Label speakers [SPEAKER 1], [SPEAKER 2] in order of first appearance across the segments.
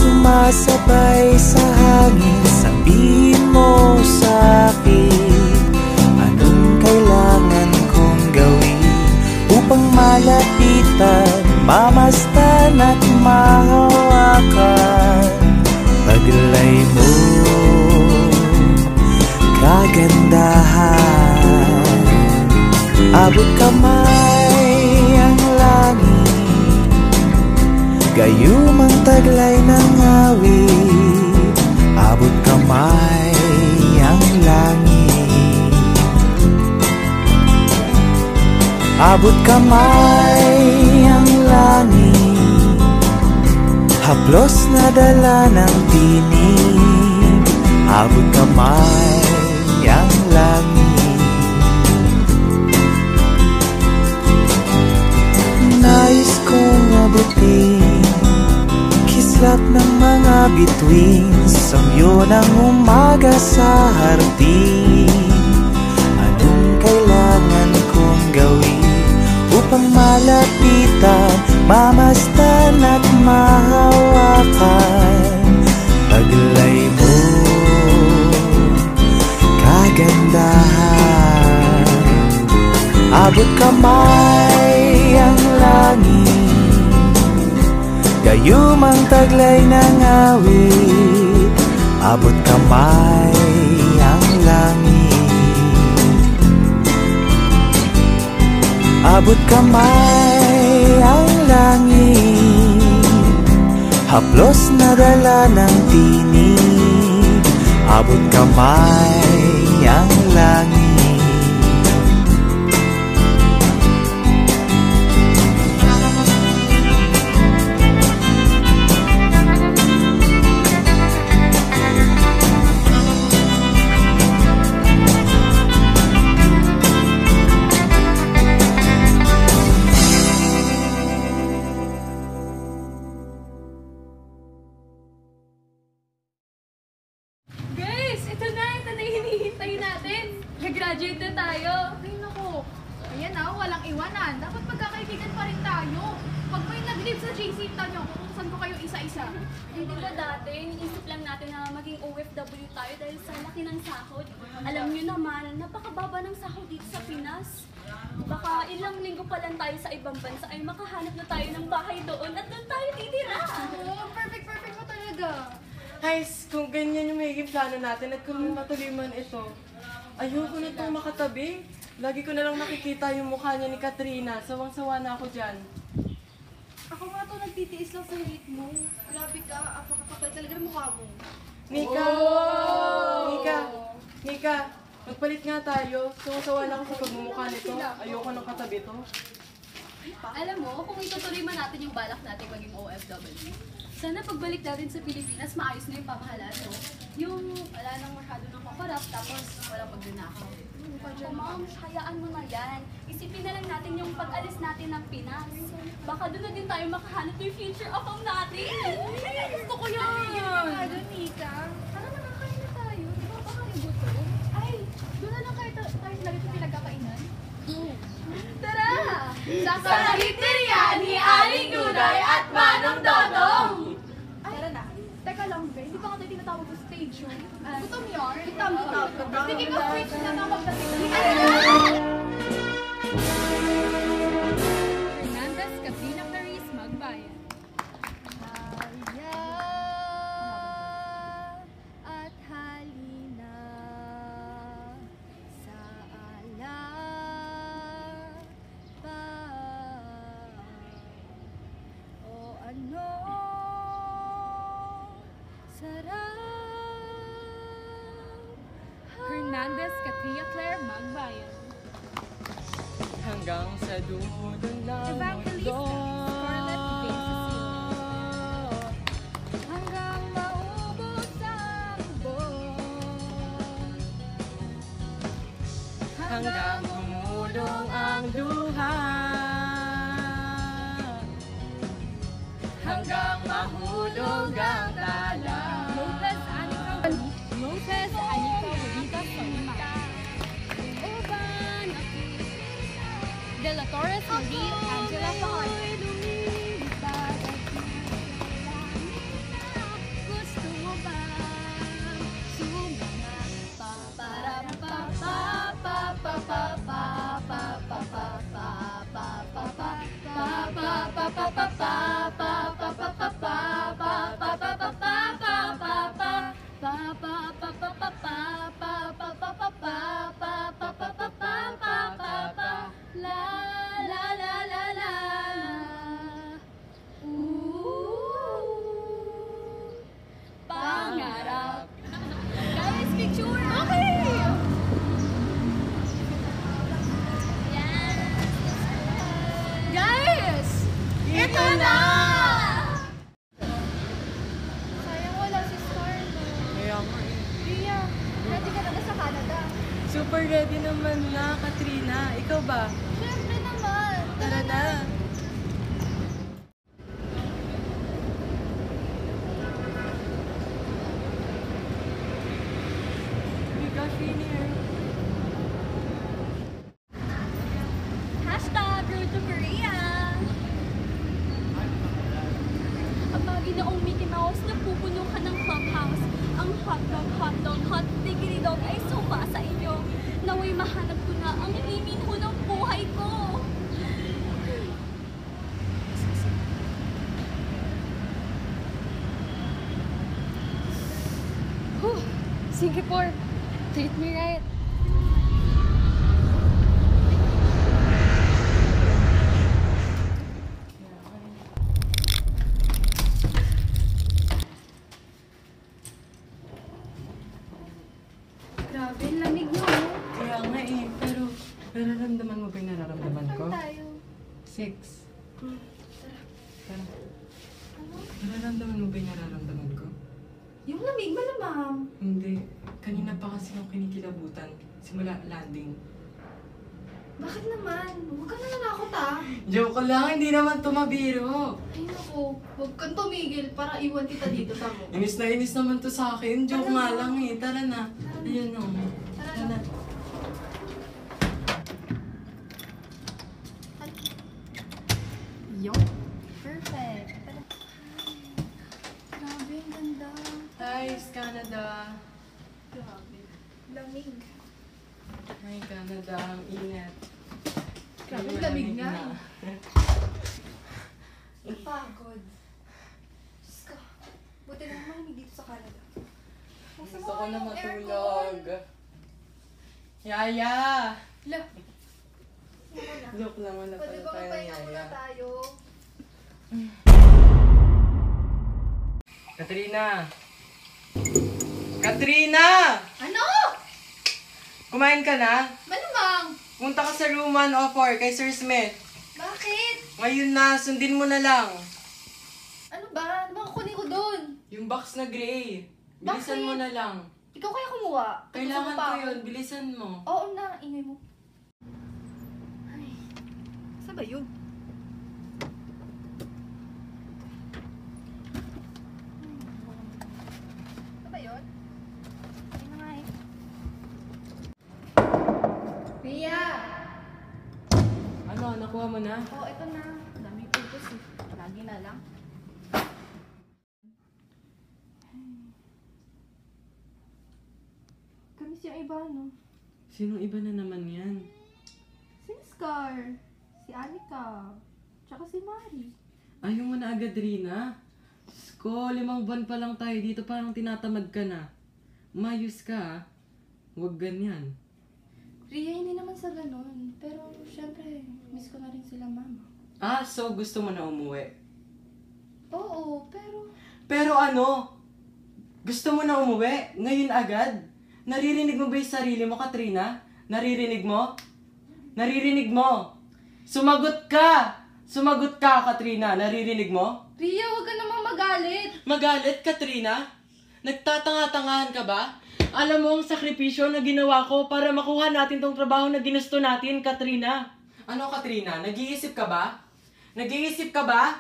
[SPEAKER 1] Sumasabay sa hangin, sabihin mo sa'kin anong kailangan kong gawin upang malapitan, mamastan at mahawakan. Taglay mo, kagandahan, abot kamay ang langit, gayum ang taglay ng awit, abot kamay ang langit, abot kamay ang langit, haplos na dala ng tinig, abot kamay ang langit. Nais kong abutin kislap ng mga bituin, samyo ng umaga sa hardin. Anong kailangan kong gawin upang malapitan, mamastan at mahawakan? Taglay mo, kagandahan, abot kamay ang langit, gayum ang taglay ng awit, abot kamay ang langit, abot kamay ang langit, haplos na dala ng tinig, abot kamay ang langit.
[SPEAKER 2] Graduate na tayo. Ay, naku. Ayan na, walang iwanan. Dapat magkakaibigan pa rin tayo. Pag may nag-leave sa JC, tanyo kung saan ko kayo isa-isa.
[SPEAKER 3] Hindi ba dati, iniisip lang natin na maging OFW tayo dahil sa laki ng sahod. Alam nyo naman, napakababa ng sahod dito sa Pinas. Baka ilang linggo pa lang tayo sa ibang bansa ay makahanap na tayo ng bahay doon at doon tayo titira.
[SPEAKER 2] Oo, perfect mo talaga.
[SPEAKER 4] Guys, kung ganyan yung magiging plano natin at kung matuloy man ito, ayoko na itong makatabi. Lagi ko na lang nakikita yung mukha niya ni Katrina. Sawang-sawa na ako dyan.
[SPEAKER 2] Ako nga to, nagtitiis lang sa hate mo. Grabe ka, apakakapal talaga ng mukha mo.
[SPEAKER 4] Nika! Nika! Magpalit nga tayo. Sawang-sawa na ako sa pagmumukha nito. Ayoko nang katabi to.
[SPEAKER 3] Alam mo, kung itutuloy man natin yung balak natin maging OFW, sana pagbalik natin sa Pilipinas, maayos na yung pamahalaan, no? Yung wala nang masyado ng kakarap, tapos walang pagnanakaw. Ma'am, hayaan mo na yan. Isipin na lang natin yung pag-alis natin ng Pinas. Baka doon na din tayo makahanap yung future of natin.
[SPEAKER 2] Ay, gusto ko yan! Ano, Nika?
[SPEAKER 3] Tara na, kakain na tayo. Di ba baka yung gusto? Ay, doon na lang tayo sa narito pinagkakainan. Tara!
[SPEAKER 2] Sa Karinderya ni Aling Duday at Manong Dodong!
[SPEAKER 3] Tara na. Teka lang, be. Hindi pa nga tayo tinatawag sa stage, yun.
[SPEAKER 2] Gutom yun? Gutom.
[SPEAKER 3] Sige ka, wait. Tinatawag na sila.
[SPEAKER 2] Hernandez, Katrina Clarice, Magbayan.
[SPEAKER 3] Haya at halina sa alapan. O ano sarap.
[SPEAKER 2] Hernandez, Katrina Claire, Magbayan.
[SPEAKER 4] Hanggang sa dulo ng
[SPEAKER 2] Evangelista, Scarlett
[SPEAKER 3] Hanggang maubos ang buwan.
[SPEAKER 4] hanggang humulong ang luha, hanggang mahulog ang tala.
[SPEAKER 3] Lopez Anica Bonita Solima. Urban De La Torres Marie Angela Fajardo. Gusto mo ba sumama? Para pa pa pa pa pa pa pa pa pa pa pa pa pa pa pa pa pangarap. Guys, picture! Okay! Guys! Ito na!
[SPEAKER 2] Sayang wala si Star, no?
[SPEAKER 4] Kaya nga eh.
[SPEAKER 2] Ria, ready ka na ba sa Canada?
[SPEAKER 4] Super ready naman na, Katrina. Ikaw ba?
[SPEAKER 2] Siyempre naman.
[SPEAKER 4] Tara na. We got here.
[SPEAKER 3] Hashtag Road to Korea! Ang Panginoong Mickey Mouse na pupuno ka ng clubhouse. Ang hotdog, hot diggity dog ay sumpa sa inyo. Naway mahanap ko na ang liminho ng buhay ko. Whew. Singapore, treat me right.
[SPEAKER 2] Grabe, ang lamig no?
[SPEAKER 4] Kaya nga eh, pero nararamdaman mo ba yung nararamdaman ko?
[SPEAKER 2] Saan tayo?
[SPEAKER 4] 6. Tara. Nararamdaman mo ba yung nararamdaman ko?
[SPEAKER 2] Yung lamig, malamang.
[SPEAKER 4] Hindi. Kanina pa kasi yung kinikilabutan. Simula landing.
[SPEAKER 2] Bakit naman? Huwag ka na nanakot ah.
[SPEAKER 4] Joke lang, hindi naman tumabiro.
[SPEAKER 2] Ay naku, huwag kang tumigil para iwan kita dito sa mo.
[SPEAKER 4] Inis na inis naman to sa akin. Joke
[SPEAKER 2] Tara
[SPEAKER 4] nga
[SPEAKER 2] na.
[SPEAKER 4] lang eh. Tara na. Ayan o.
[SPEAKER 2] Tara
[SPEAKER 4] Tara
[SPEAKER 2] na.
[SPEAKER 4] na.
[SPEAKER 3] Yo. Perfect.
[SPEAKER 2] Grabe, ang ganda.
[SPEAKER 4] Hi, Canada.
[SPEAKER 2] Grabe. Lamig.
[SPEAKER 4] Hi, Canada. Ang init.
[SPEAKER 2] Grabe,
[SPEAKER 4] Ay,
[SPEAKER 2] lamig
[SPEAKER 4] malamig
[SPEAKER 2] nga.
[SPEAKER 4] na.
[SPEAKER 2] Pagod. Diyos ko. Buti na malamig dito sa Canada.
[SPEAKER 4] Gusto ko na matulog. Yaya!
[SPEAKER 2] La.
[SPEAKER 4] Joke lang, wala
[SPEAKER 2] Pwede
[SPEAKER 4] pala
[SPEAKER 2] ba
[SPEAKER 4] tayo
[SPEAKER 2] magpahinga muna
[SPEAKER 4] yaya.
[SPEAKER 2] tayo?
[SPEAKER 4] Katrina! Katrina!
[SPEAKER 2] Ano?
[SPEAKER 4] Kumain ka na?
[SPEAKER 2] Malamang.
[SPEAKER 4] Punta ka sa room 104 kay Sir Smith.
[SPEAKER 2] Bakit?
[SPEAKER 4] Ngayon na, sundin mo na lang.
[SPEAKER 2] Ano ba? Ano ba kukunin ko dun?
[SPEAKER 4] Yung box na gray. Bilisan
[SPEAKER 2] Bakit?
[SPEAKER 4] mo na lang.
[SPEAKER 2] Ikaw kaya kumuha?
[SPEAKER 4] Kailangan
[SPEAKER 2] Gusto pa
[SPEAKER 4] ko
[SPEAKER 2] ako.
[SPEAKER 4] yun, bilisan mo.
[SPEAKER 2] Oo na, ingay mo. Ay, saan ba yun? Saan ba yun? Ayun na nga eh. Ria!
[SPEAKER 4] Ano, nakuha mo na?
[SPEAKER 2] Oo, ito na. Daming pupus eh. Lagi na lang. Kamis yung iba, no?
[SPEAKER 4] Sinong iba na naman yan?
[SPEAKER 2] Si Scar, si Anika, tsaka si Mari.
[SPEAKER 4] Ayaw mo na agad, Rina. Diyos ko, 5 buwan pa lang tayo dito, parang tinatamad ka na. Umayos ka, ah. Huwag ganyan.
[SPEAKER 2] Ria, hindi naman sa ganun. Pero, syempre, miss ko na rin sila, mama.
[SPEAKER 4] Ah, so gusto mo na umuwi?
[SPEAKER 2] Oo, pero...
[SPEAKER 4] Pero ano? Gusto mo na umuwi? Ngayon agad? Naririnig mo ba yung sarili mo, Katrina? Naririnig mo? Naririnig mo? Sumagot ka! Sumagot ka, Katrina. Naririnig mo?
[SPEAKER 2] Ria, huwag ka namang magalit!
[SPEAKER 4] Magalit, Katrina? Nagtatanga-tangahan ka ba? Alam mo ang sakripisyo na ginawa ko para makuha natin tong trabaho na ginusto natin, Katrina. Ano, Katrina? Nag-iisip ka ba? Nag-iisip ka ba?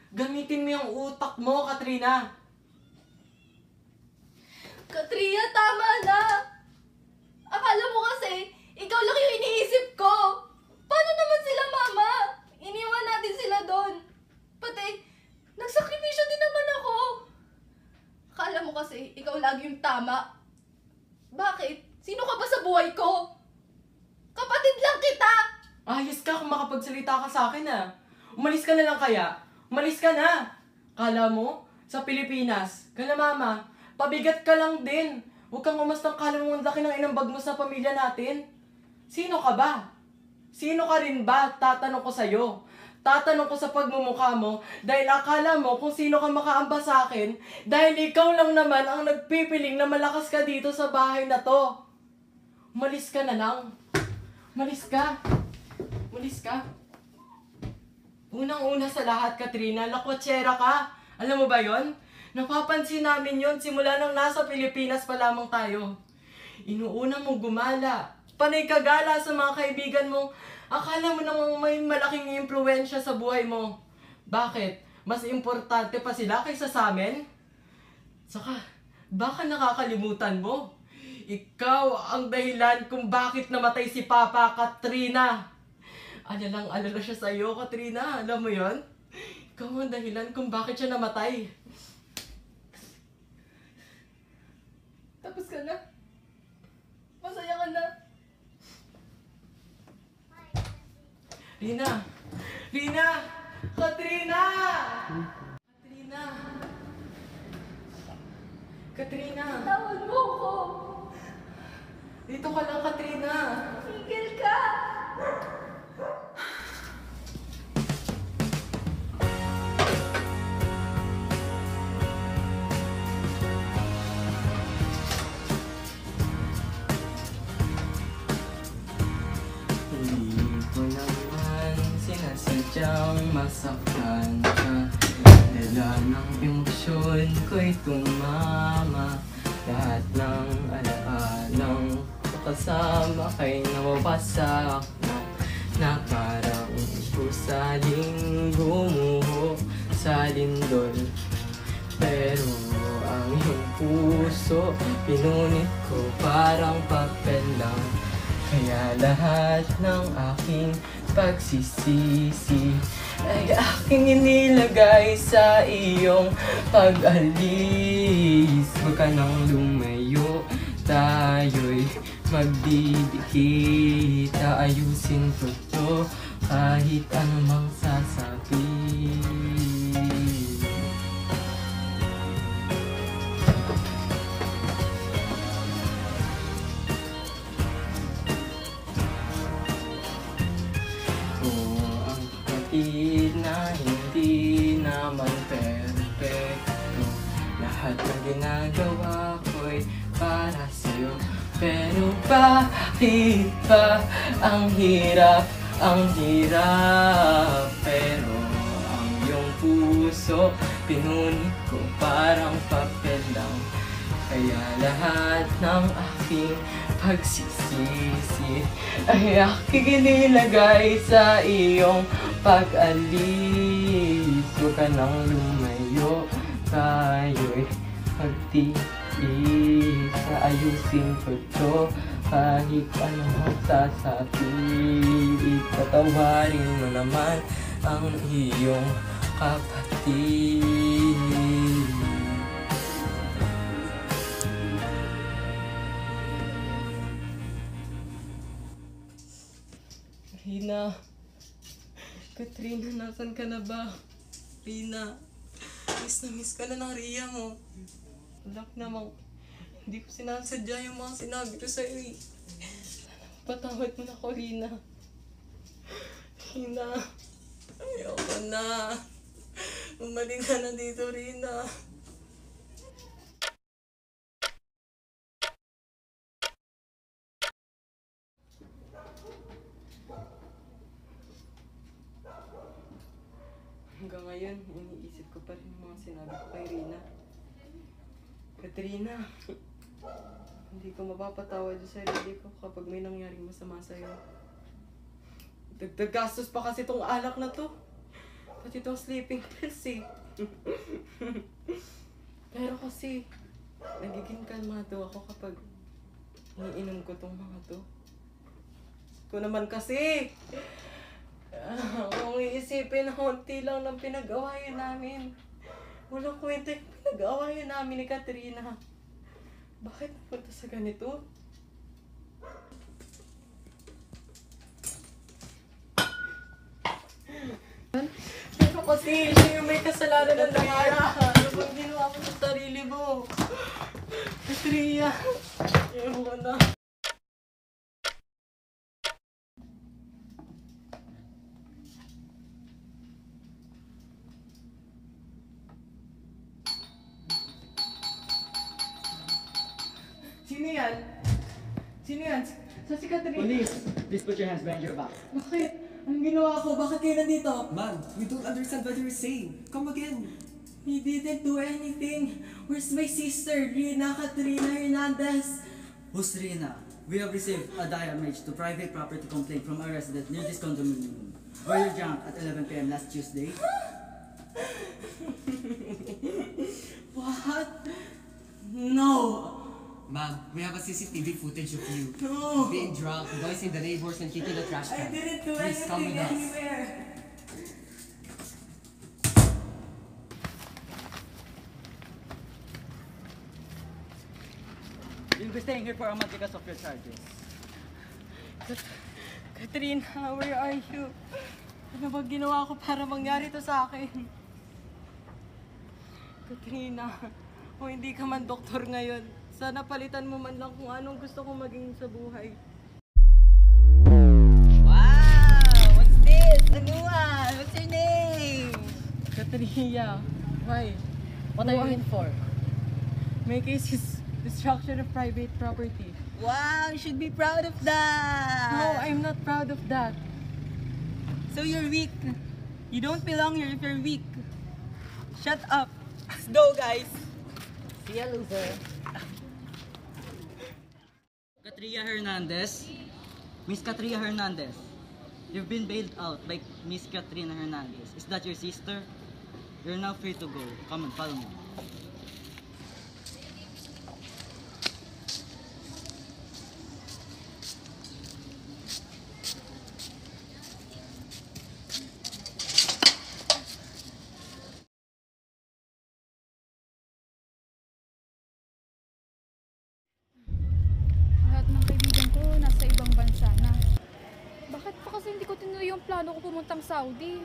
[SPEAKER 4] Gamitin mo yung utak mo, Katrina.
[SPEAKER 3] Katrina, tama na! Akala mo kasi, ikaw lang yung iniisip ko! Paano naman sila, Mama? Iniwan natin sila doon. Pati, nagsakripisyo din naman ako. Akala mo kasi, ikaw lagi yung tama. Bakit? Sino ka ba sa buhay ko? Kapatid lang kita!
[SPEAKER 4] Ayos ka kung makapagsalita ka sa akin, ah. Umalis ka na lang kaya. Umalis ka na. Kala mo, sa Pilipinas, ka na mama, pabigat ka lang din. Huwag kang umastang kala mo ang laki ng inambag mo sa pamilya natin. Sino ka ba? Sino ka rin ba? Tatanong ko sa'yo. Tatanong ko sa pagmumukha mo dahil akala mo kung sino ka makaamba sa akin dahil ikaw lang naman ang nagpipiling na malakas ka dito sa bahay na to. Umalis ka na lang. Umalis ka. Umalis ka. Unang-una sa lahat, Katrina, lakwatsera ka. Alam mo ba yon? Napapansin namin yon simula nang nasa Pilipinas pa lamang tayo. Inuuna mong gumala. Panay kagala sa mga kaibigan mo. Akala mo namang may malaking impluwensya sa buhay mo. Bakit? Mas importante pa sila kaysa sa amin? Saka, baka nakakalimutan mo. Ikaw ang dahilan kung bakit namatay si Papa, Katrina. Alalang-alala siya sa iyo, Katrina. Alam mo yon? Ikaw ang dahilan kung bakit siya namatay.
[SPEAKER 3] Tapos ka na? Masaya ka na?
[SPEAKER 4] Rina! Rina! Katrina! Katrina! Katrina!
[SPEAKER 3] Tawag mo ko!
[SPEAKER 4] Dito ka lang, Katrina!
[SPEAKER 3] Tigil ka!
[SPEAKER 4] Hindi ko naman sinasadyang masaktan ka. Dala ng emosyon ko'y tumama. Lahat ng alaalang kasama kay nawawasak na parang pusaling gumuho sa lindol. Pero ang iyong puso pinunit ko parang papel lang. Kaya lahat ng aking pagsisisi ay aking inilagay sa iyong pag-alis. Huwag ka nang lumayo, tayo'y magdidikit. Ayusin ko to kahit anumang sasabihin. Ang kapatid na hindi naman perfecto. Lahat ng ginagawa ko'y para sa'yo. Pero bakit ba ang hirap, ang hirap? Pero ang iyong puso pinunit ko parang papel lang. Kaya lahat ng aking pagsisisi ay aking inilagay sa iyong pag-alis. Huwag ka nang lumayo, tayo'y magtiis. Ayusin ko to kahit anong sasabihin. Patawarin mo naman ang iyong kapatid. Rina, Katrina, nasan ka na ba? Rina, miss ka na ng Ria mo. Alam namang, hindi ko sinasadya yung mga sinabi ko sa'yo eh. Patawad mo na ko, Rina. Rina, ayoko na. Umaling ka na dito, Rina. Hanggang ngayon, iniisip ko pa rin yung mga sinabi ko kay Rina. Katrina, Hindi ko mapapatawad sa sarili ko kapag may nangyaring masama sa'yo. Dagdag gastos pa kasi tong alak na to. Pati tong sleeping pills eh. Pero kasi, nagiging kalmado ako kapag iniinom ko tong mga to. Ko naman kasi, kung iisipin na unti lang ng pinag-awayan namin. Walang kwenta yung pinag-awayan namin ni Katrina. Bakit napunta sa ganito? Pero kasi, siya yung may kasalanan ng nangyari. Ano bang ginawa mo sa sarili mo? Katrina, ayaw ko na. Sino yan? Sino yan? Sa si Katrina?
[SPEAKER 5] Police, please put your hands behind your back.
[SPEAKER 4] Bakit? Anong ginawa ko? Bakit kayo nandito?
[SPEAKER 5] Man, we don't understand what you're saying. Come again.
[SPEAKER 4] He didn't do anything. Where's my sister, Rina Katrina Hernandez?
[SPEAKER 5] Who's Rina? We have received a damage to private property complaint from a resident near this condominium. Were you drunk at 11 p.m. last Tuesday?
[SPEAKER 4] What? No.
[SPEAKER 6] Ma'am, we have a CCTV footage of you
[SPEAKER 4] No.
[SPEAKER 6] being drunk, voicing the neighbors and kicking the trash
[SPEAKER 4] I
[SPEAKER 6] can.
[SPEAKER 4] didn't do
[SPEAKER 6] Please come
[SPEAKER 4] anything
[SPEAKER 6] with us.
[SPEAKER 4] anywhere.
[SPEAKER 5] You'll be staying here for a month because of your charges.
[SPEAKER 4] Katrina, where are you? Ano ba ginawa ko para mangyari to sa akin? Katrina, kung hindi ka man doktor ngayon, sana palitan mo man lang kung anong gusto kong maging sa buhay.
[SPEAKER 7] Wow! What's this? The new one! What's your name?
[SPEAKER 4] Katrina, why?
[SPEAKER 7] What are you in for?
[SPEAKER 4] My case is destruction of private property.
[SPEAKER 7] Wow! You should be proud of that!
[SPEAKER 4] No, I'm not proud of that.
[SPEAKER 7] So you're weak. You don't belong here if you're weak. Shut up. Let's go, guys. See ya, loser.
[SPEAKER 5] Katrina Hernandez. Miss Katrina Hernandez. You've been bailed out by Miss Katrina Hernandez. Is that your sister? You're now free to go. Come on, follow me.
[SPEAKER 2] Lahat ng kaibigan ko nasa ibang bansa na. Bakit pa kasi hindi ko tinuloy yung plano ko pumuntang Saudi?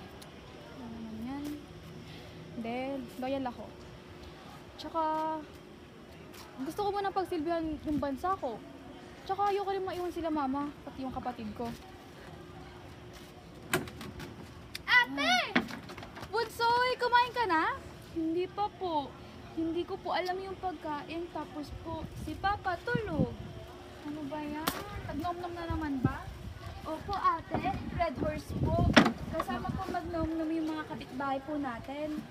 [SPEAKER 2] Ano naman yan? Hindi, loyal ako. Tsaka, gusto ko muna pagsilbihan yung bansa ko. Tsaka ayoko rin maiwan sila mama, pati yung kapatid ko. Ate! Bunsoy, kumain ka na? Hindi pa po. Hindi ko po alam yung pagkain, tapos po si Papa tulog. Ano ba yan? Tagnom-nom na naman ba? Opo ate, Red Horse po. Kasama po magnom-nom yung mga kapitbahay po natin.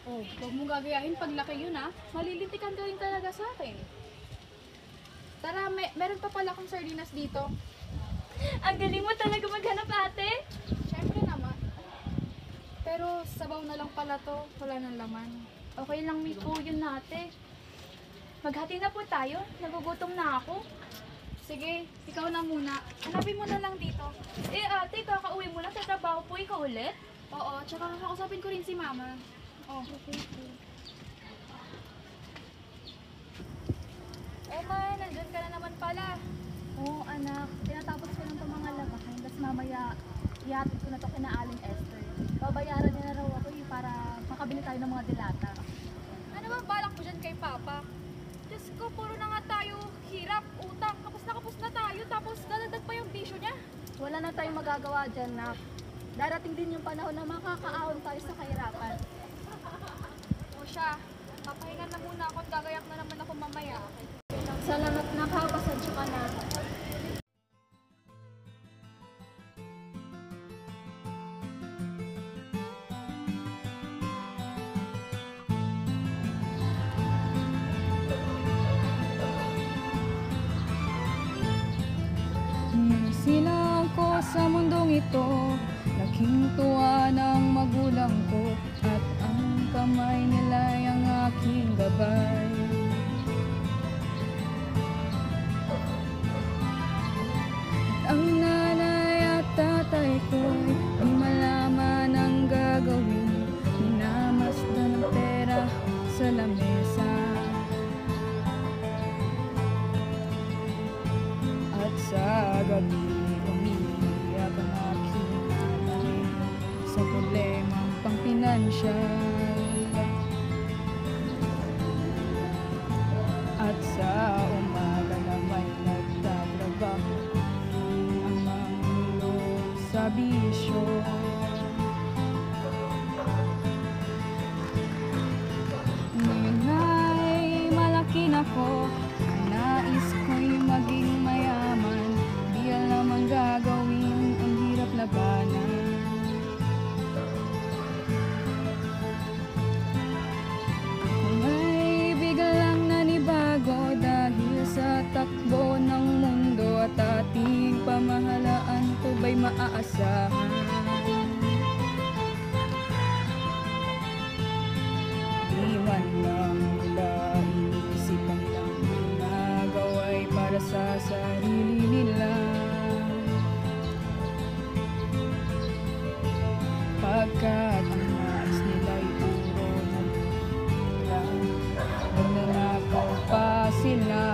[SPEAKER 2] Oh, huwag mong gagayahin paglaki yun ah. Malilintikan ka rin talaga sa akin. Tara, meron pa pala akong sardinas dito.
[SPEAKER 3] Ang galing mo talaga maghanap, ate.
[SPEAKER 2] Siyempre naman. Pero sabaw na lang pala to, wala nang laman.
[SPEAKER 3] Okay lang, Miko, yun na, ate. Maghati na po tayo. Nagugutom na ako.
[SPEAKER 2] Sige, ikaw na muna. Hanapin mo na lang dito.
[SPEAKER 3] Eh, ate, kakauwi mo na sa trabaho po. Ikaw ulit?
[SPEAKER 2] Oo, tsaka kakausapin ko rin si mama. Oh.
[SPEAKER 3] Okay po. Emma, nandun ka na naman pala. Oo, anak. Tinatapos ko lang itong mga labahin. Tapos mamaya, ihatid ko na ito kina Aling Esther. Babayaran niya na raw ako para makabili tayo ng mga dilata.
[SPEAKER 2] Ano ba balak mo dyan kay Papa? Diyos ko, puro na nga tayo hirap, utang, kapos na tayo, tapos dadagdag pa yung bisyo niya.
[SPEAKER 3] Wala na tayong magagawa dyan, nak. Darating din yung panahon na makakaahon tayo sa kahirapan.
[SPEAKER 2] O siya, papahinga na muna ako at gagayak na naman ako mamaya.
[SPEAKER 3] Salamat na ka, pasensya ka na.
[SPEAKER 2] ito. Laking tuwa ng magulang ko at ang kamay nila ang aking gabay. Ang nanay at tatay ko'y di malaman ang gagawin. Minamasdan ng pera sa lamesa. At sa gabi, umiiyak ang aking nanay sa problemang pangpinansyal. At sa umaga na may nagtatrabaho ang mangulo sa bisyo. Ngayon ay malaki na ko, nais ko'y maging mayaman. Di alam ang gagawin, ang hirap labanan. Kung ay biglang nanibago dahil sa takbo ng mundo at ating pamahalaan, ito ba'y maaasahan? Di man lang nila inisip ang ilang ginagawa'y para sa sarili nila. Pagkat ang nais nila'y puro lang, nagnanakaw pa sila.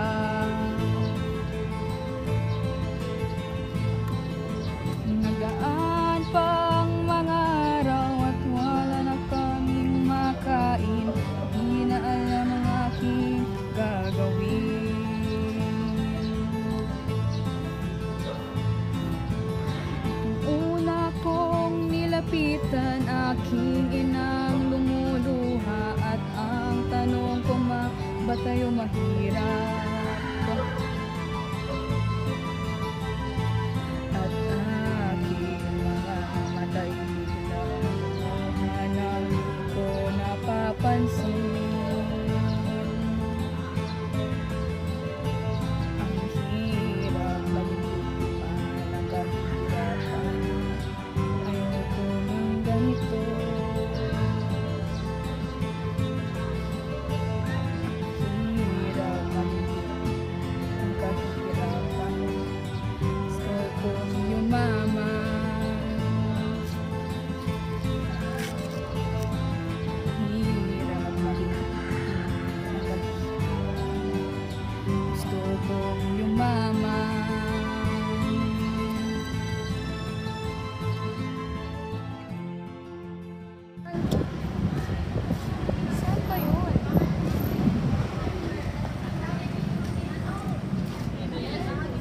[SPEAKER 2] Nagaan pang mga araw at wala na kaming makain. Di na alam ang aking gagawin. Una kong nilapitan aking inang lumuluha at ang tanong ko, ba tayo mahirap? At aking mga matay lang ko napapansin. Ang hirap maglupa ng kahirapan, ayoko ng ganito. Ang hirap maglupa ng kahirapan, gusto kong yumaman. Hirap maglupa, gusto kong yumaman. Saan ba yun?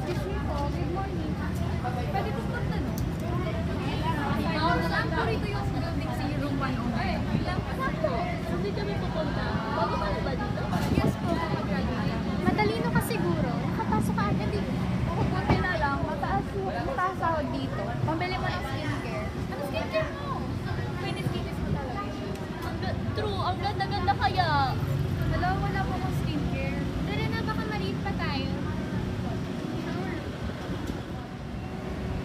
[SPEAKER 2] Excuse me po, good morning. Pwede po punta, no? Saan po rito yung building sa room 109? Saan po? Saan dito kami pupunta? Bago ka na ba dito? Yes po, kapag-graduate. Matalino ka siguro. Nakapasok ka agad dito. Buti na lang, mataas ako dito. Pambili mo ng skincare. Ano skincare mo? Kinis mo talaga. True, ang ganda-ganda kaya. Wala po akong skincare. Tara na, baka maliit pa tayo.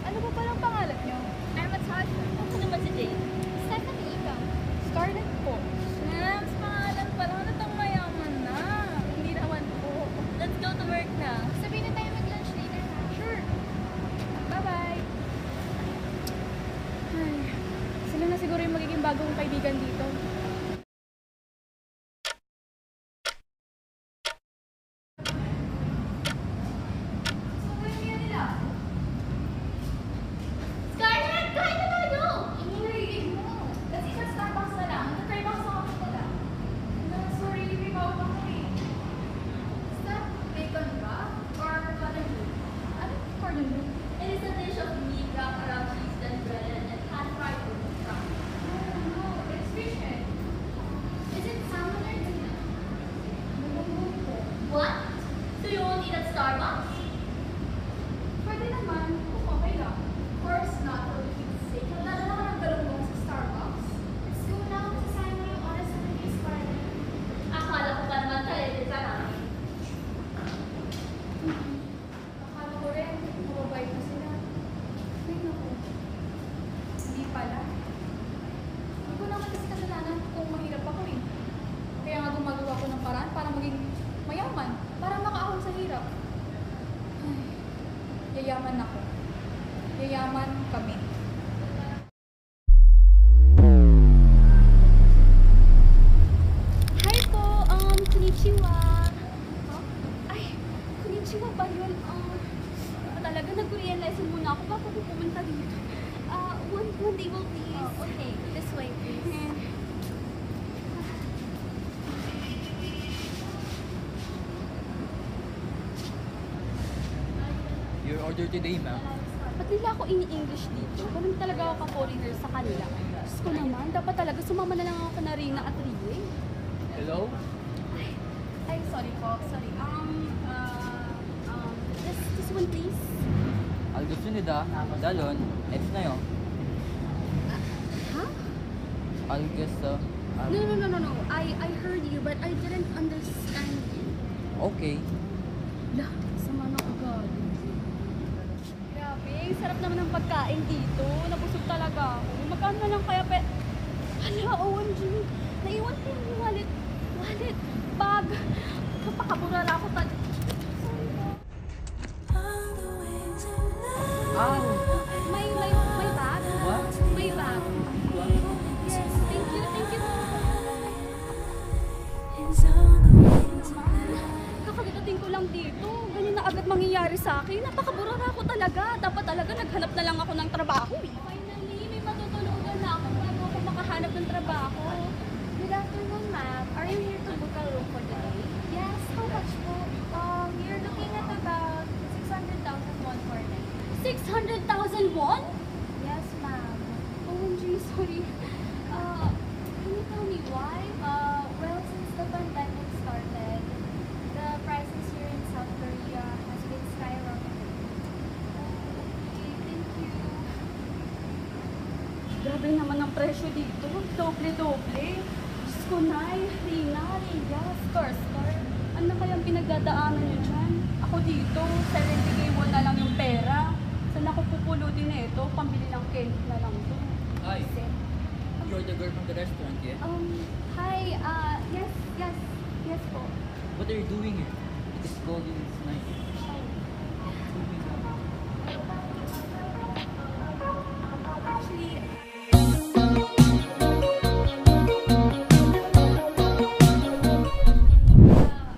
[SPEAKER 2] Ano ba palang pangalan niyo? I'm a child. Ako naman si Jane. Stephanie, ikaw. Scarlett po. Mas pangalan pa lang. Natang mayaman na. Hindi naman po. Let's go to work na. Sabihin na tayo mag-lunch later. Sure. Bye-bye. Ay, sila na siguro yung magiging bagong kaibigan dito. Scarlett, kahit na tayo! Ingay mo. Kasi sa Starbucks na lang. Nag-try ba ako sa kapit ko lang? Sorry, may bawag ako eh. Stop, bacon ba? Or cordon bleu? Ano cordon bleu? It is a dish of meat wrapped around cheese and bread and pan-fried with truffle. No, it's fish head. Is it salmon or tuna? What? So you won't eat at Starbucks? Pwede naman, kung okay lang. Of course not, for the kids' sake. Nagdadala ka ng galunggong sa Starbucks. Let's go now, sasayang mo yung oras sa release party. Akala ko ba naman talented ka namin? Akala ko rin, mababait na sila. Ay naku, yayaman ako. Yayaman kami.
[SPEAKER 3] Hi po, konnichiwa. Ay, konnichiwa ba yun? Talaga, nag-Korean lesson muna ako bago ko pumunta dito. One table please. Okay, this way please.
[SPEAKER 5] Your order today, ma'am.
[SPEAKER 3] Ba't nila ako ini-English dito? Ganun talaga ako ka-foreigner sa kanila. Diyos ko naman, dapat talaga sumama na lang ako na Rina at Rie.
[SPEAKER 5] Hello?
[SPEAKER 3] Ay, sorry po, sorry. This one please.
[SPEAKER 5] 알겠습니다. 달론, X na yun.
[SPEAKER 3] Huh?
[SPEAKER 5] 알겠어.
[SPEAKER 3] No. I heard you, but I didn't understand you.
[SPEAKER 5] Okay.
[SPEAKER 3] Lah, sama na agad. Grabe, sarap naman ng pagkain dito. Nabusog talaga ako. Magkano na lang kaya Hala, OMG. Naiwan ko yung wallet, bag. Napakaburara ako May bag?
[SPEAKER 5] What?
[SPEAKER 3] May bag. Yes, thank you. Kakagadating ko lang dito. Ganyan na agad mangyayari sa akin. Napakaburara ako talaga. Dapat talaga naghanap na lang ako ng trabaho eh. Finally, may matutulungan na ako bago ako makahanap ng trabaho.
[SPEAKER 2] Good afternoon, ma'am. Are you here to book a room for today?
[SPEAKER 3] Yes, how much po?
[SPEAKER 2] You're looking at about 600,000 won for night.
[SPEAKER 3] 600,000 won?
[SPEAKER 2] Yes, ma'am.
[SPEAKER 3] OMG, sorry.
[SPEAKER 2] Can you tell me why? Well, since the pandemic started, the prices here in South Korea has been skyrocketing.
[SPEAKER 3] Okay, thank you. Grabe naman ang presyo dito. Doble-doble. Diyos ko, Nay, Rina, Rhea, Scar. Ano kayang pinagdadaanan nyo dyan? Ako dito, 70k won na lang yung pera. Saan ako pupulutin na ito? Pambili ng cake na lang to.
[SPEAKER 5] Hi. You're the girl from the restaurant, yeah?
[SPEAKER 3] Hi, yes po.
[SPEAKER 5] What are you doing here? It is cold and it's night.
[SPEAKER 3] Actually,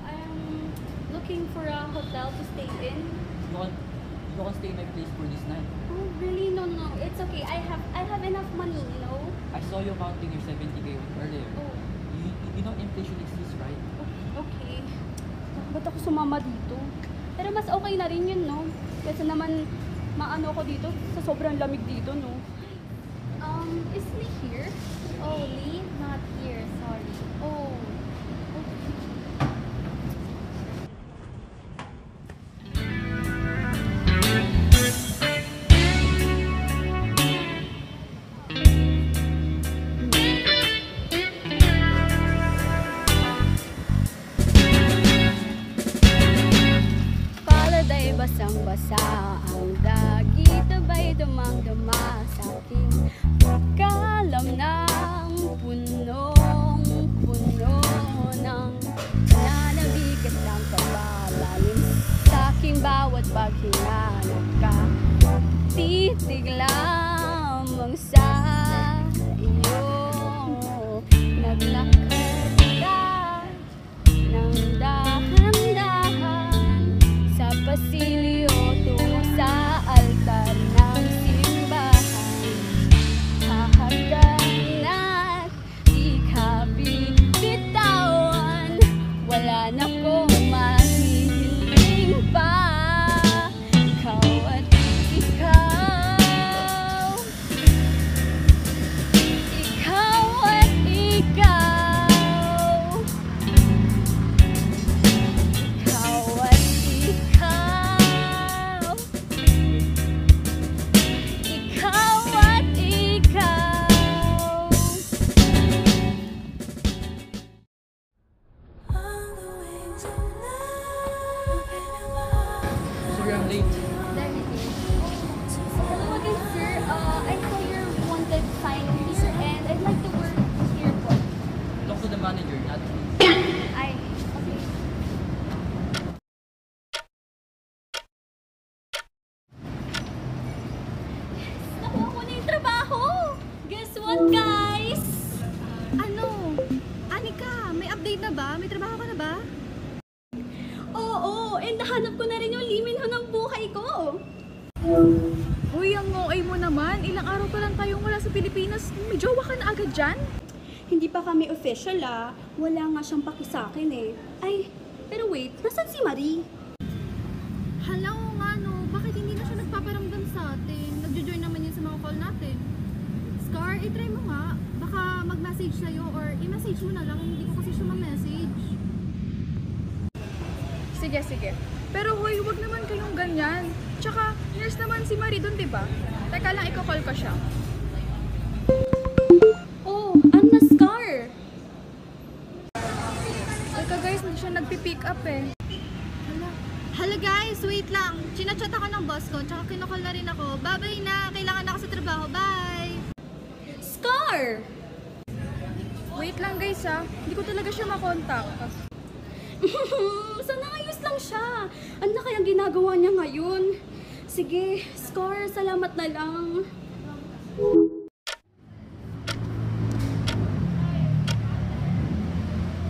[SPEAKER 3] I'm looking for a hotel to stay in.
[SPEAKER 5] You can stay in my place for this night.
[SPEAKER 3] Oh, really? No. It's okay. I have enough money, you know.
[SPEAKER 5] I saw you counting your 70k earlier.
[SPEAKER 3] Oh,
[SPEAKER 5] You know inflation exists, right?
[SPEAKER 3] okay. Ba't ako sumama dito? Pero mas okay na rin yun, no? Kasi naman, maano ko dito, sa sobrang lamig dito, no?
[SPEAKER 2] Is Lee here? Oh, Lee? Not here, sorry.
[SPEAKER 3] Oh. Kaladay basang-basa ang dagit, abay dumang-duma sa aking kalam ng punong-puno ng nanabigat ng pagbabalim sa aking bawat paghinanap ka. Titig lamang sa iyo, naglakad ka ng dahan-dahan sa pasilyo tungo sa altar ng simbahan. Hahagdan at di ka bibitawan, wala na kong mahihiling pa. Ikaw at ikaw, ikaw at ikaw, ikaw at ikaw, ikaw at ikaw.
[SPEAKER 5] Sorry, I'm late.
[SPEAKER 3] There it is. Hello again, sir. I saw your wanted sign here, and I'd like to work here po.
[SPEAKER 5] Talk to the manager, not me.
[SPEAKER 3] Ay, okay. What, guys? Ano? Anika, may update na ba? May trabaho ka na ba? Oo, and nahanap ko na rin yung liminho ng buhay ko.
[SPEAKER 2] Uy, ang OA mo naman. Ilang araw pa lang tayong wala sa Pilipinas. May jowa ka na agad dyan?
[SPEAKER 3] Hindi pa kami official Wala nga siyang paki sa akin eh. Ay, pero wait, nasan si Marie? Hala nga no, bakit hindi na siya nagpaparamdam sa atin? Nagjo-join naman yun sa mga call natin. Scar, i-try mo nga. Baka mag-message sa'yo or i-message mo na lang. Hindi ko kasi siya ma-message.
[SPEAKER 2] Sige, sige. Pero hoy, wag naman kayong ganyan. Tsaka, nurse naman si Marie dun, diba? Teka lang, i-call ko siya.
[SPEAKER 3] Oh, Anna Scar!
[SPEAKER 2] Teka guys, hindi siya nagpi-pick up eh.
[SPEAKER 3] Hala guys, wait lang. Chinachat ako ng boss ko, tsaka kinukol na rin ako. Bye-bye na, kailangan ako sa trabaho. Bye! Scar!
[SPEAKER 2] Wait lang guys ha, hindi ko talaga siya makontak.
[SPEAKER 3] Sana ayos lang siya. Ano na kayang ginagawa niya ngayon? Sige, Scar, salamat na lang.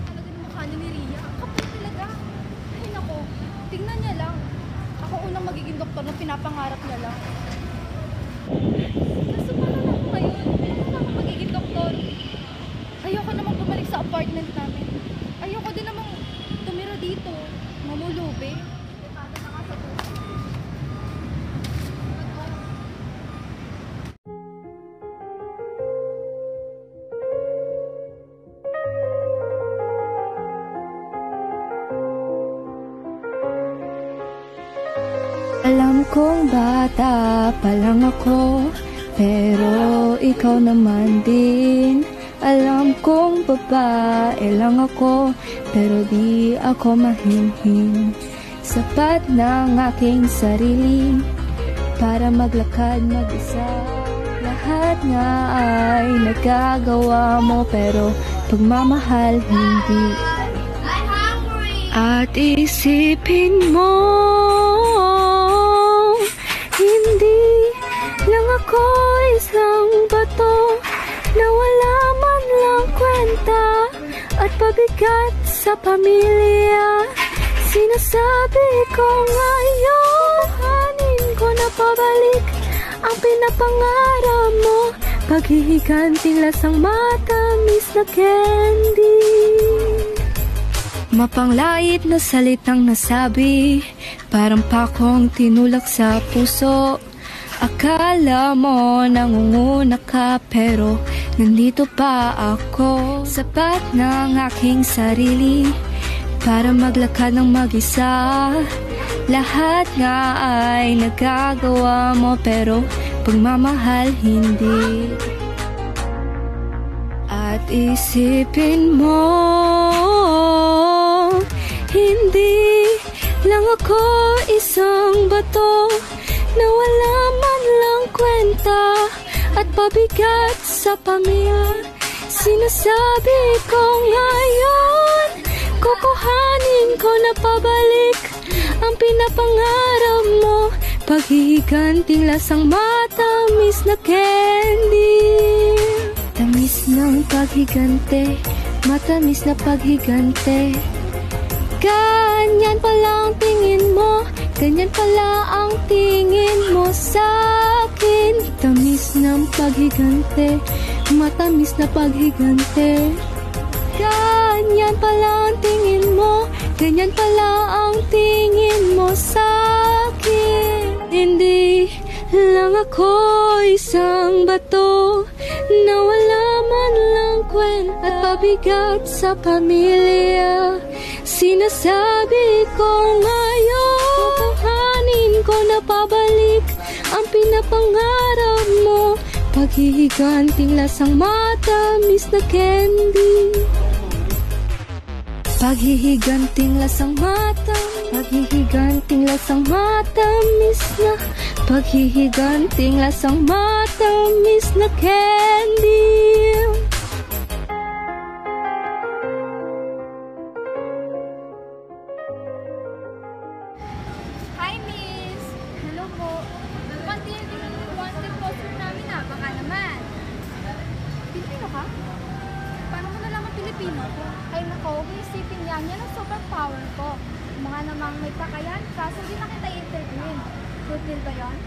[SPEAKER 3] Talaga ng mukha ni Ria. Kapal talaga. Ay nako, tingnan niya lang. Ako unang magiging doktor na pinapangarap niya lang. Kaso paano na ako ngayon? Paano na ako magiging doktor? Ayoko namang bumalik sa apartment namin. Ayoko din namang tumira dito. Mamulubi.
[SPEAKER 8] Alam kong bata pa lang ako, pero ikaw naman din. Alam kong babae lang ako, pero di ako mahinhin. Sapat ng aking sarili para maglakad mag-isa. Lahat nga ay nagagawa mo, pero pagmamahal hindi. At isipin mo, hindi lang ako isang bato na wala man lang kwenta at pabigat sa pamilya. Sinasabi ko ngayon, hanin ko na pabalik ang pinapangarap mo. Paghihiganting lasang matamis na candy. Mapanglait na salitang nasabi, parang pakong tinulak sa puso. Akala mo nangunguna ka, pero nandito pa ako. Sapat ng aking sarili para maglakad ng mag-isa. Lahat nga ay nagagawa mo, pero pagmamahal hindi. At isipin mo, hindi lang ako isang bato na wala man lang kwenta at pabigat sa pamilya. Sinasabi ko ngayon, kukuhanin ko na pabalik ang pinapangarap mo. Paghihiganting lasang matamis na candy. Tamis ng paghigante, matamis na paghigante. Ganyan pala ang tingin mo, ganyan pala ang tingin mo sa akin. Tamis ng paghigante, matamis na paghigante. Ganyan pala ang tingin mo, ganyan pala ang tingin mo sa akin. Hindi lang ako isang bato na wala man lang kwenta at pabigat sa pamilya. Sinasabi ko ngayon, kukuhanin ko na pabalik ang pinapangarap mo. Paghihiganting lasang matamis na candy. Paghihiganting lasang matamis, paghihiganting lasang matamis na, paghihiganting lasang matamis na candy.
[SPEAKER 2] Hi, miss! Hello po. Wanted poster namin baka naman. Pilipino ka? Paano mo nalaman Pilipino ko? Ay nako, huwag isipin yan. Yan ang sobrang power ko. Mga namang may kakayan ka, so hindi na kita i-interviewin. Good deal ba yan?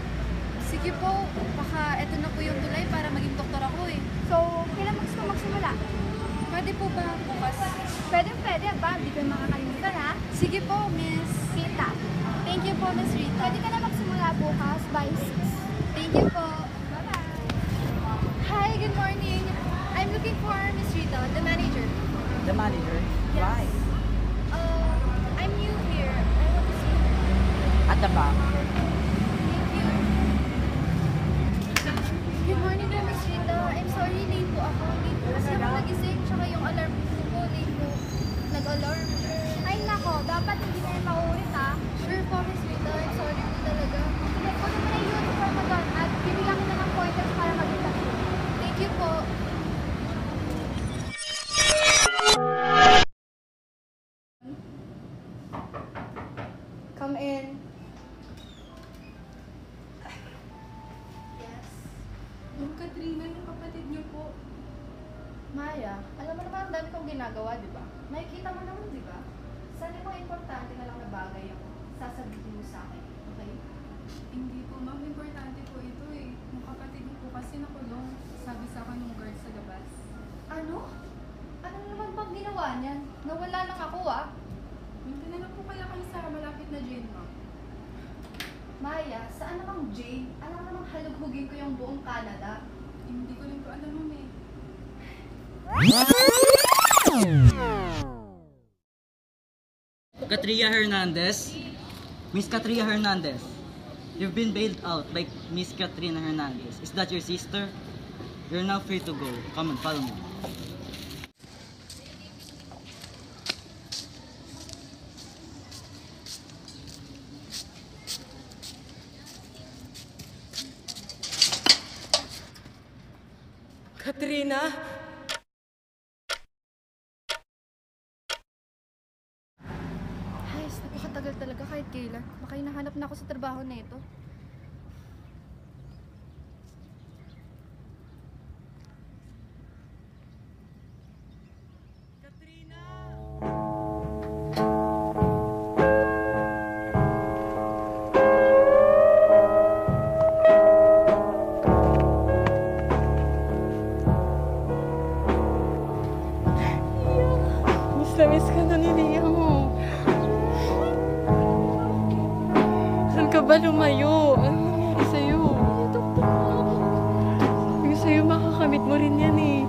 [SPEAKER 2] Sige po, baka eto na po yung tulay para maging doktor ako eh. So, kailan mo gusto magsimula? Pwede po ba bukas? Pwede ba? Hindi ko makakalimutan ha? Sige po, Miss Rita. Thank you po, Miss Rita. Pwede ka na magsimula bukas by 6. Thank you po. Bye-bye. Hi, good morning. I'm looking for Miss Rita, the manager.
[SPEAKER 5] The manager?
[SPEAKER 2] Yes.
[SPEAKER 5] Why?
[SPEAKER 2] I'm new here. I want to see her.
[SPEAKER 5] At the back.
[SPEAKER 2] Thank you. Good morning, Miss Rita. I'm sorry, late po ako. Late po kasi ako nagising, tsaka yung alarm ko po, late po. Nag-alarm. Ay nako, dapat hindi na yung mauulit ha. Sure po, Miss Rita. I'm sorry po talaga. Sige po naman yung uniform mo doon at bibigyan ko na ng pointers para mag-interview. Thank you po. Come in. Yes.
[SPEAKER 3] Yung Katrina, yung kapatid niyo po.
[SPEAKER 2] Maya, alam mo naman ang dami kong ginagawa, di ba? Makikita mo naman, di ba? Sana mo importante na lang na bagay yung sasabihin mo sa akin, okay?
[SPEAKER 3] Hindi po, ma'am. Importante po ito eh. Yung kapatid niyo po kasi nakulong. Sabi sa akin ng guard sa labas.
[SPEAKER 2] Ano? Ano naman bang ginawa niyan? Nawala lang ako ah.
[SPEAKER 3] Punta na lang po kaya kayo sa malapit na jail, ma'am.
[SPEAKER 2] Maya, saan namang jail? Alam namang halughugin ko yung buong Canada.
[SPEAKER 3] Hindi ko rin po alam, ma'am eh.
[SPEAKER 5] Katria Hernandez. Miss Katria Hernandez. You've been bailed out by Miss Katrina Hernandez. Is that your sister? You're now free to go. Come on, follow me.
[SPEAKER 7] Katrina?
[SPEAKER 2] Ayos, napakatagal talaga kahit kailan. Baka hinahanap na ako sa trabaho na ito.
[SPEAKER 7] Miss na miss ka na ni Ria mo. Saan ka ba lumayo? Ano nangyari sa'yo? Yung sa'yo makakamit mo rin yan eh.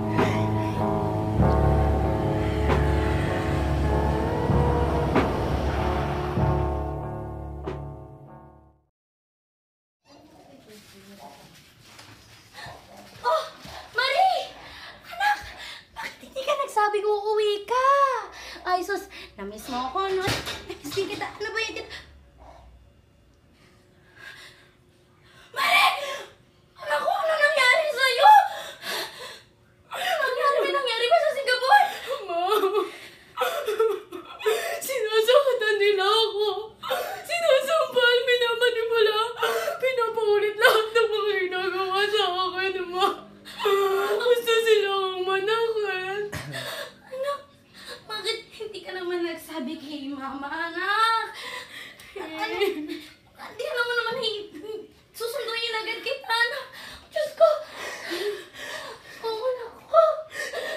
[SPEAKER 3] Oh! Marie! Anak! Bakit hindi ka nagsabi kung uuwi ka? Ay, sus! Namiss mo ako, no? Namiss din kita. Ano ba yun? Marie! Anak ko, ano nangyari sa'yo? Ano nangyari ba sa Singapore?
[SPEAKER 7] Ma'am! Sinasaktan nila ako. Sinasampal, minamanipula. Pinapaulit lahat ng mga ginagawa sa akin, ma. Gusto silang manakit.
[SPEAKER 3] Anak, bakit hindi ka naman nagsabi kay mama, anak? Ano? Hindi alam mo naman, susunduin agad kita, anak. Diyos ko! Oo, anak ko.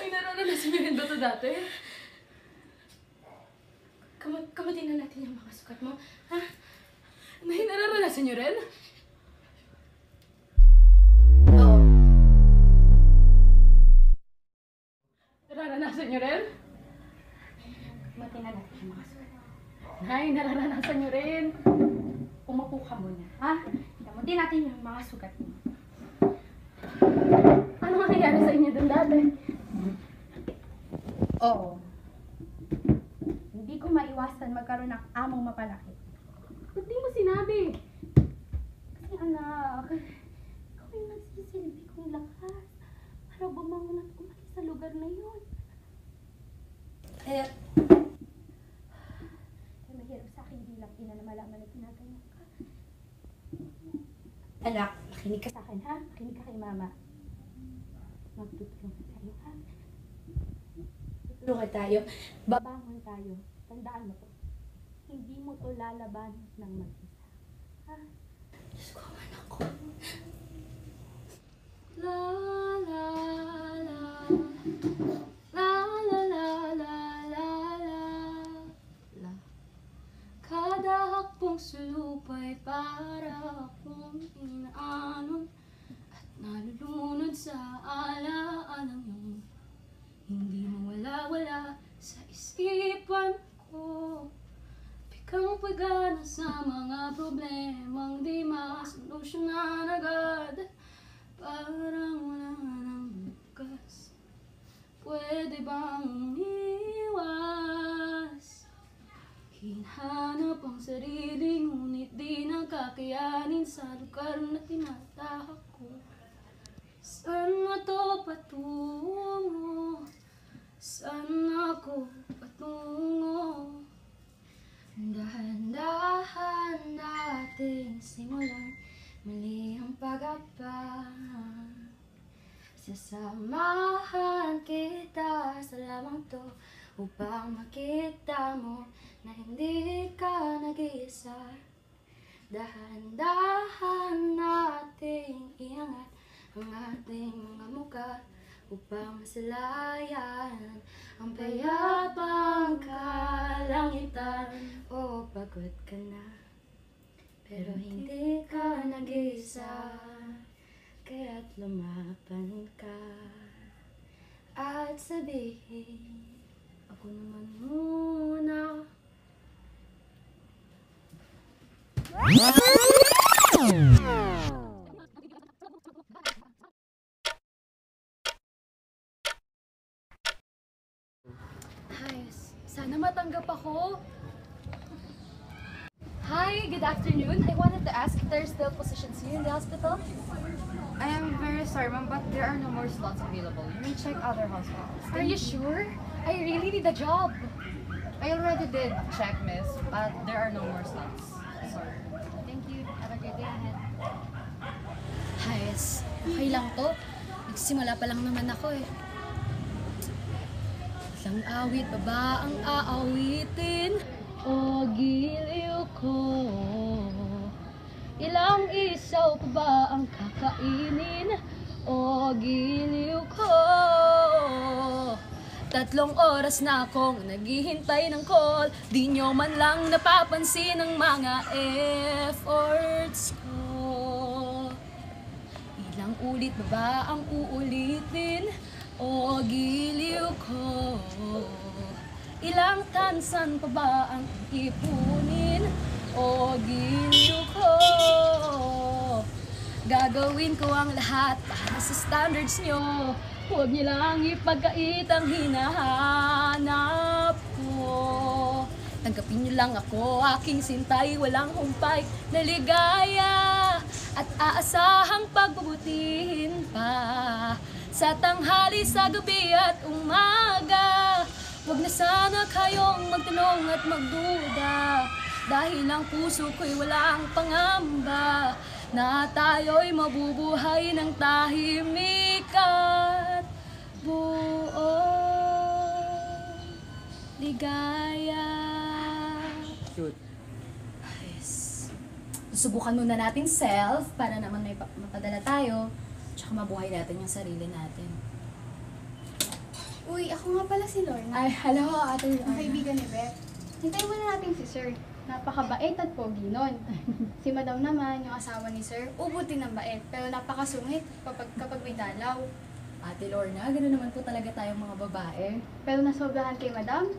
[SPEAKER 7] May nararanasan niyo rin ba ito dati?
[SPEAKER 3] Kamutin na natin yung mga sukat mo, ha?
[SPEAKER 7] May nararanasan niyo rin?
[SPEAKER 3] Oo.
[SPEAKER 7] Nararanasan niyo rin?
[SPEAKER 3] Kamutin na natin yung mga sukat.
[SPEAKER 7] Nay, nararanasan niyo rin.
[SPEAKER 3] Umupo ka muna, ha? Kamutin natin yung mga sukat mo.
[SPEAKER 7] Ano nga nangyari sa inyo dun dati?
[SPEAKER 3] Oo. Hindi ko maiwasan magkaroon ng among mapalaki.
[SPEAKER 7] Ba't di mo sinabi?
[SPEAKER 3] Kasi anak, ikaw yung nagsisilbi kong lakas para bumangon at umalis sa lugar na yun. Kaya mahirap sa akin bilang ina na malaman na ginaganyan ka. Anak, makinig ka sa akin ha? Makinig ka kay mama. Magtutulong ka sa
[SPEAKER 9] Tulungan tayo. Babangon tayo. Tandaan mo to. Hindi mo to lalaban ng mag-isa. Ha? Diyos ko, anak ko.
[SPEAKER 3] La la la la la la la la la. Kada hakbong sulupay para akong inaanon at nalulunod sa alaalang iyong hindi mawala-wala sa isipan ko. Biglang pagana sa mga problemang di masolusyonan agad. Parang wala nang bukas. Pwede bang umiwas? Hinahanap ang sarili, ngunit di nakakayanin sa lugar na tinatahak ko. Saan na to patungo? Saan ako patungo? Dahan-dahan nating simulan, mali ang pag-abang. Sasamahan kita sa lamang to upang makita mo na hindi ka nag-iisa. Dahan-dahan nating iangat ang ating mga muka upang masalayan ang payapang kalangitan. O pagod ka na, pero hindi ka nag-iisa, kaya't lumaban ka at sabihin, ako naman muna. Sana matanggap ako. Hi, good afternoon. I wanted to ask if there's still positions here in the hospital.
[SPEAKER 2] I am very sorry, ma'am, but there are no more slots available. You may check other hospitals.
[SPEAKER 3] Are you sure? I really need a job.
[SPEAKER 2] I already did check, miss, but there are no more slots. Sorry.
[SPEAKER 3] Thank you. Have a great day ahead. Hayes, okay lang to. Nagsimula pa lang naman ako eh. Isang awit pa ba ang aawitin? O giliw ko, ilang isaw pa ba ang kakainin? O giliw ko, 3 oras na akong naghihintay ng call. Di nyo man lang napapansin ang mga efforts ko. Ilang ulit ba ba ang uulitin? O giliw ko, ilang tansan pa ba ang ipunin? O giliw ko, gagawin ko ang lahat para sa standards nyo. Huwag niyo lang ipagkait ang hinahanap ko. Tanggapin niyo lang ako, aking sintay, walang humpay na ligaya at aasahang pagbubutihin pa. Sa tanghali, sa gabi at umaga, huwag na sana kayong magtanong at magduda. Dahil ang puso ko'y walang pangamba na tayo'y mabubuhay ng tahimik at buong ligaya.
[SPEAKER 5] Shoot.
[SPEAKER 3] Ayos. Susubukan muna natin self para naman may mapadala tayo. Tsaka mabuhay natin yung sarili natin.
[SPEAKER 10] Uy, ako nga pala si Lorna.
[SPEAKER 3] Ay, hello, Ate
[SPEAKER 10] Ang
[SPEAKER 3] Lorna.
[SPEAKER 10] kaibigan ni Beth. Hintayin muna natin si Sir. Napakabait at pogi nun. Si Madam naman, yung asawa ni Sir, ubuti ng bait. Pero napakasungit kapag may dalaw.
[SPEAKER 3] Ate Lorna, gano'n naman po talaga tayong mga babae.
[SPEAKER 10] Pero nasobrahan kay Madam,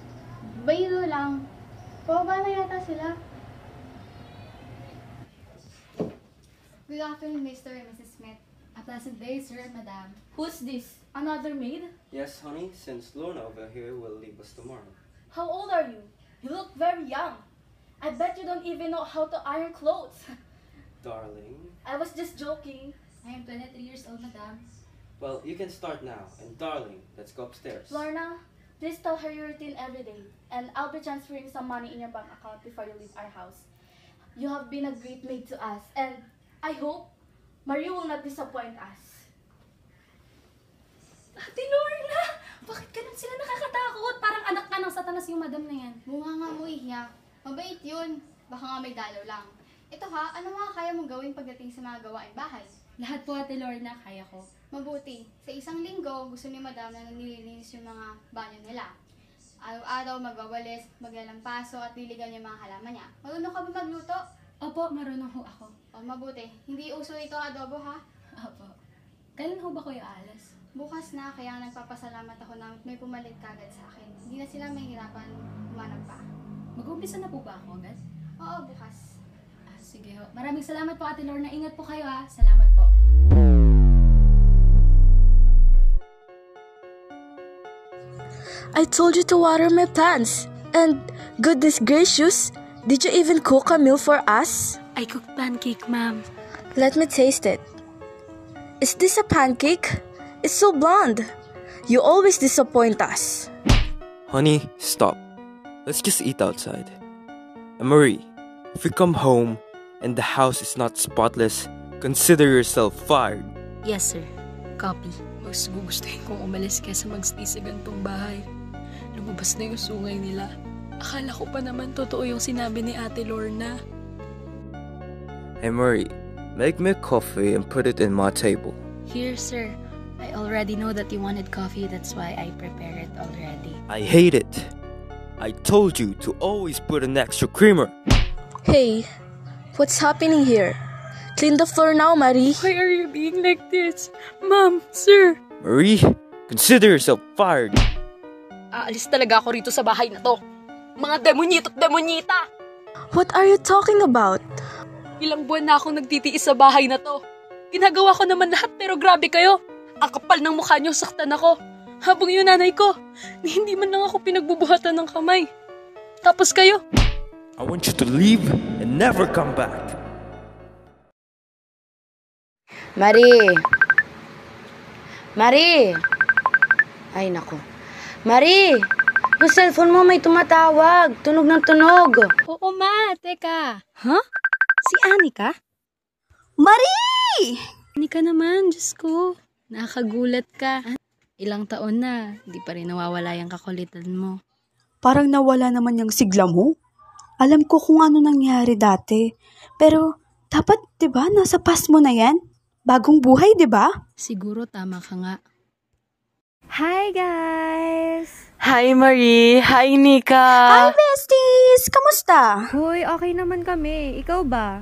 [SPEAKER 10] bayro lang. Pababa na yata sila. Good afternoon, Mr. and Mrs. Smith.
[SPEAKER 3] A pleasant day, sir and madam.
[SPEAKER 2] Who's this? Another maid?
[SPEAKER 4] Yes, honey, since Lorna over here will leave us tomorrow.
[SPEAKER 2] How old are you? You look very young. I bet you don't even know how to iron clothes.
[SPEAKER 4] Darling,
[SPEAKER 2] I was just joking.
[SPEAKER 3] I am 23 years old, madam.
[SPEAKER 4] well, you can start now. And darling, let's go upstairs.
[SPEAKER 2] Lorna, please tell her your routine every day. And I'll be transferring some money in your bank account before you leave our house. You have been a great maid to us. And I hope Marie will not disappoint us. Ate Lorna!
[SPEAKER 3] Bakit ganun sila nakakatakot? Parang anak ka ng satanas yung madam na yan.
[SPEAKER 10] Bunga nga mo ihya. Mabait yun. Baka nga may dalaw lang. Ito ha, ano mga kaya mong gawin pagdating sa mga gawain bahay?
[SPEAKER 3] Lahat po, Ate Lorna, kaya ko.
[SPEAKER 10] Mabuti. Sa isang linggo, gusto ni madam na nililinis yung mga banyo nila. Araw-araw magwawalis, maglalampaso at liligan yung mga halaman niya. Marunong ka ba magluto?
[SPEAKER 3] Opo, marunong ho ako.
[SPEAKER 10] O, mabuti. Hindi uso ito adobo ha?
[SPEAKER 3] Opo. Kailan ho ba kayo aalis?
[SPEAKER 10] Bukas na, kaya nagpapasalamat ako na may pumalit kagad sa akin. Hindi na sila mahihirapan umanap pa.
[SPEAKER 3] Mag-umpisa na po ba ako agad?
[SPEAKER 10] Oo, bukas.
[SPEAKER 3] Sige ho. Maraming salamat po, Ate Lorna. Ingat po kayo ha. Salamat po.
[SPEAKER 8] I told you to water my plants. And goodness gracious, did you even cook a meal for us?
[SPEAKER 9] I cooked pancake, ma'am.
[SPEAKER 8] Let me taste it. Is this a pancake? It's so bland. You always disappoint us.
[SPEAKER 1] Honey, stop. Let's just eat outside. And Marie, if we come home and the house is not spotless, consider yourself fired.
[SPEAKER 9] Yes, sir. Copy. Mas gugustuhin kong umalis kesa magstay sa gantong bahay. Lumabas na yung sungay nila. Akala ko pa naman totoo yung sinabi ni Ate Lorna.
[SPEAKER 1] Hey Marie, make me a coffee and put it in my table.
[SPEAKER 9] Here, sir. I already know that you wanted coffee, that's why I prepare it already.
[SPEAKER 1] I hate it. I told you to always put an extra creamer.
[SPEAKER 8] Hey, what's happening here? Clean the floor now, Marie.
[SPEAKER 9] Why are you being like this? Ma'am, sir.
[SPEAKER 1] Marie, consider yourself fired.
[SPEAKER 9] Aalis talaga ako rito sa bahay na to. Mga demonyito at demonyita!
[SPEAKER 8] What are you talking about?
[SPEAKER 9] Ilang buwan na akong nagtitiis sa bahay na to. Ginagawa ko naman lahat pero grabe kayo. Ang kapal ng mukha niyo, saktan ako. Habang yung nanay ko, hindi man lang ako pinagbubuhatan ng kamay. Tapos kayo.
[SPEAKER 1] I want you to leave and never come back.
[SPEAKER 11] Marie! Marie! Ay, nako. Marie! Yung cellphone mo may tumatawag. Tunog ng tunog.
[SPEAKER 2] Oo, ma. Teka.
[SPEAKER 8] Huh? Si Anika?
[SPEAKER 2] Marie! Anika naman, Diyos ko. Nakakagulat ka. Ilang taon na, di pa rin nawawala yung kakulitan mo.
[SPEAKER 12] Parang nawala naman yung sigla mo. Alam ko kung ano nangyari dati. Pero, dapat, di ba, nasa past mo na yan? Bagong buhay, di ba?
[SPEAKER 2] Siguro tama ka nga.
[SPEAKER 8] Hi, guys!
[SPEAKER 7] Hi, Marie! Hi, Nika!
[SPEAKER 12] Hi, besties! Kamusta?
[SPEAKER 8] Hoy, okay naman kami. Ikaw ba?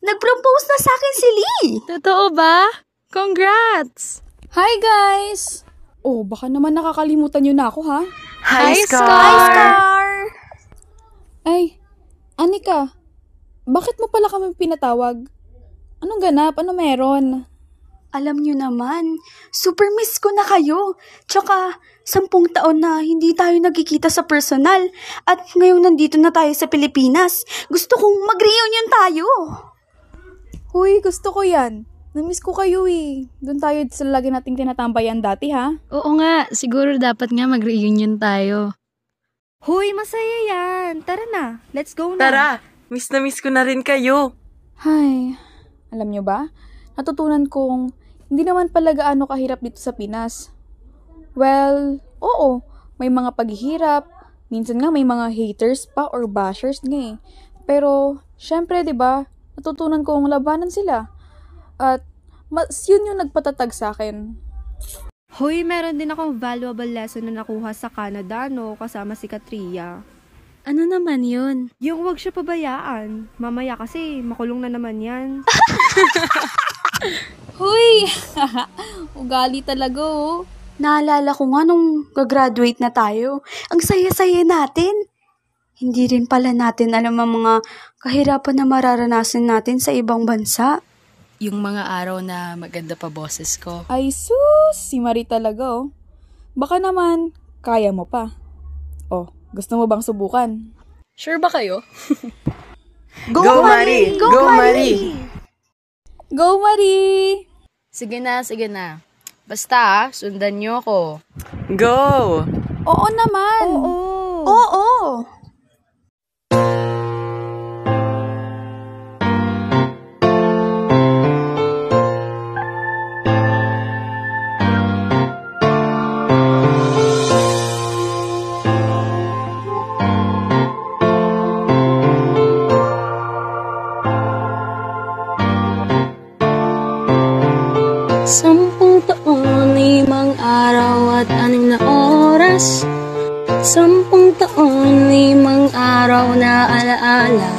[SPEAKER 12] Nag-propose na sa akin si Lee!
[SPEAKER 2] Totoo ba? Congrats!
[SPEAKER 13] Hi, guys! Oh, baka naman nakakalimutan nyo na ako, ha?
[SPEAKER 7] Hi, Scar!
[SPEAKER 12] Hi, Scar!
[SPEAKER 13] Ay, Anika, bakit mo pala kami pinatawag? Anong ganap? Ano meron?
[SPEAKER 12] Alam nyo naman, super miss ko na kayo. Tsaka, 10 taon na hindi tayo nagkikita sa personal. At ngayon nandito na tayo sa Pilipinas. Gusto kong mag-reunion tayo.
[SPEAKER 13] Huy, gusto ko yan. Namiss ko kayo eh. Doon tayo sa lagi nating tinatambayan dati, ha?
[SPEAKER 2] Oo nga, siguro dapat nga mag-reunion tayo.
[SPEAKER 8] Hoy, masaya yan. Tara na. Let's go na.
[SPEAKER 7] Tara! Miss na miss ko na rin kayo.
[SPEAKER 13] Hay, alam nyo ba? Natutunan kong hindi naman pala gaano kahirap dito sa Pinas. Well, oo. May mga paghihirap. Minsan nga may mga haters pa or bashers nga eh. Pero, syempre, di ba? Natutunan kong labanan sila. At yun yung nagpatatag sa akin.
[SPEAKER 8] Hoy, meron din akong valuable lesson na nakuha sa Canada, no? Kasama si Katria.
[SPEAKER 2] Ano naman yun?
[SPEAKER 8] Yung wag siya pabayaan. Mamaya kasi makulong na naman yan.
[SPEAKER 13] Huy! Ugali talaga, oh.
[SPEAKER 12] Naalala ko nga nung gagraduate na tayo. Ang saya-saya natin. Hindi rin pala natin alam ang mga kahirapan na mararanasan natin sa ibang bansa.
[SPEAKER 9] Yung mga araw na maganda pa boses ko.
[SPEAKER 13] Ay sus! Si Marie talaga, oh. Baka naman, kaya mo pa. Oh, gusto mo bang subukan?
[SPEAKER 9] Sure ba kayo?
[SPEAKER 7] Go, Marie! Go, Marie!
[SPEAKER 13] Go, Marie!
[SPEAKER 11] Sige na, sige na. Basta, sundan niyo ako.
[SPEAKER 7] Go!
[SPEAKER 13] Oo naman!
[SPEAKER 8] Oo!
[SPEAKER 12] Oo!
[SPEAKER 11] 10 taon, 5 araw at 6 na oras. 10 taon, 5 araw na alaala.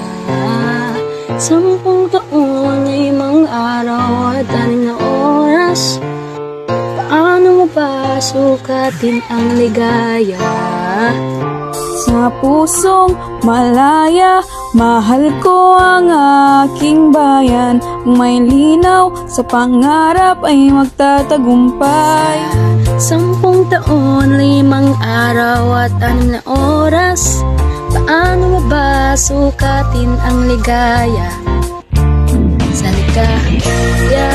[SPEAKER 11] 10 taon, 5 araw at 6 na oras. Paano mo ba sukatin ang ligaya?
[SPEAKER 13] Sa pusong malaya, mahal ko ang aking bayan. Kung may linaw sa pangarap ay magtatagumpay.
[SPEAKER 11] 10 taon, 5 araw at 6 na oras. Paano mo ba sukatin ang ligaya? Sa ligaya,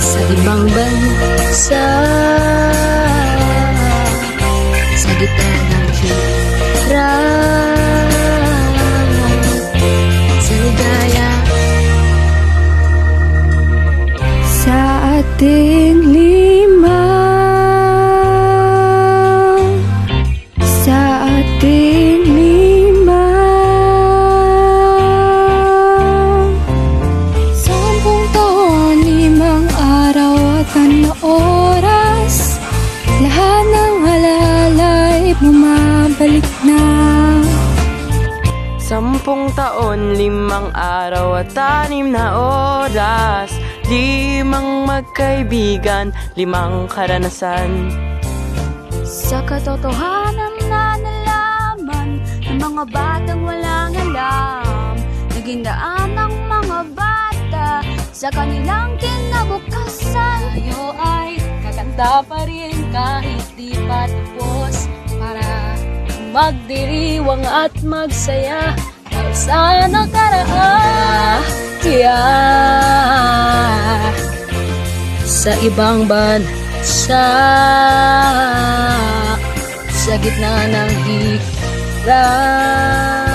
[SPEAKER 11] sa ibang bansa, sa gitna ng hirap, sa ligaya.
[SPEAKER 12] Sa ating 5, sa ating 5, 10 taon, 5 araw at 6 oras. Lahat ng alalay bumabalik na.
[SPEAKER 4] 10 taon, 5 araw at 6 na oras. 5 magkaibigan, 5 karanasan.
[SPEAKER 12] Sa katotohanan na nalaman ng mga batang walang alam, naging daan ng mga bata sa kanilang kinabukasan.
[SPEAKER 9] Tayo ay kakanta pa rin kahit di pa tapos, para magdiriwang at magsaya dahil sa nakaraan. Kaya
[SPEAKER 11] Sa ibang bansa, sa gitna ng hirap,